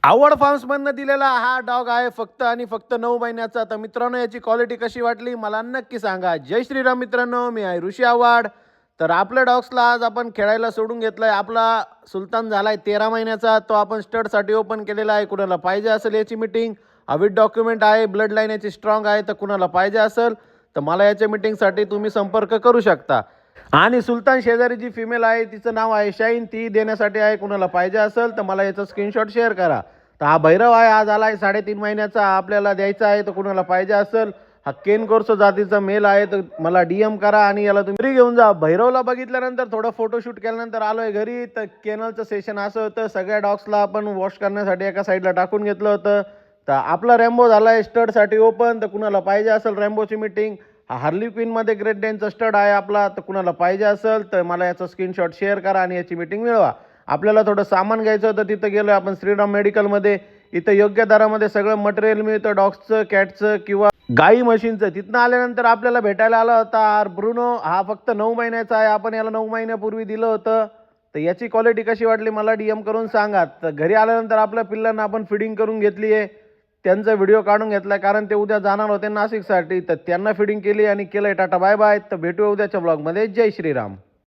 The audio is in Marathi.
आवड फार्म्समधनं दिलेला हा डॉग आहे फक्त आणि फक्त 9 महिन्याचा. तर मित्रांनो याची क्वालिटी कशी वाटली मला नक्की सांगा. जय श्रीराम मित्रांनो, मी आहे ऋषी आव्हाड. तर आपल्या डॉग्सला आज आपण खेळायला सोडून घेतलाय. आपला सुलतान झालाय 13 महिन्याचा. तो आपण स्टडसाठी ओपन केलेला आहे. कुणाला पाहिजे असेल याची मीटिंग विथ डॉक्युमेंट आहे. ब्लड लाईन याची स्ट्रॉंग आहे. तर कुणाला पाहिजे असेल तर मला याच्या मीटिंगसाठी तुम्ही संपर्क करू शकता. आणि सुलतान शेजारी जी फिमेल आहे तिचं नाव आहे शाईन, ती देण्यासाठी आहे. कुणाला पाहिजे असेल तर मला याचा स्क्रीनशॉट शेअर करा. तर हा भैरव आहे, आज आला आहे 3.5 महिन्याचा, आपल्याला द्यायचा आहे. तर कुणाला पाहिजे असेल, हा केन कोर्सो जातीचा मेल आहे, तर मला DM करा आणि याला तुम्ही घरी घेऊन जा. भैरवला बघितल्यानंतर थोडं फोटोशूट केल्यानंतर आलोय घरी. तर केनलचं सेशन असं होतं, सगळ्या डॉग्सला आपण वॉश करण्यासाठी एका साईडला टाकून घेतलं होतं. तर आपला रॅम्बो झाला आहे स्टडसाठी ओपन. तर कुणाला पाहिजे असेल रॅम्बोची मीटिंग, हा हार्ली क्वीनमध्ये ग्रेट डेनचा स्टड आहे आपला. तर कुणाला पाहिजे असेल तर मला याचा स्क्रीनशॉट शेअर करा आणि याची मीटिंग मिळवा. आपल्याला थोडं सामान घ्यायचं होतं, तिथं गेलो आपण श्रीराम मेडिकलमध्ये. इथं योग्य दरामध्ये सगळं मटेरियल मिळतं, डॉग्सचं, कॅटचं किंवा गाई म्हशींचं. तिथनं आल्यानंतर आपल्याला भेटायला आला होता ब्रुनो. हा फक्त 9 महिन्याचा आहे. आपण याला 9 महिन्यापूर्वी दिलं होतं. तर याची क्वालिटी कशी वाटली मला DM करून सांगा. तर घरी आल्यानंतर आपल्या पिल्लांना आपण फिडिंग करून घेतली आहे. त्यांचा व्हिडिओ काढून घेतला कारण ते उद्या जाणार होते नाशिकसाठी. तर त्यांना फिडिंग केली आणि केलंय. Tata bye bye. तर भेटूया उद्याच्या ब्लॉगमध्ये. जय श्रीराम.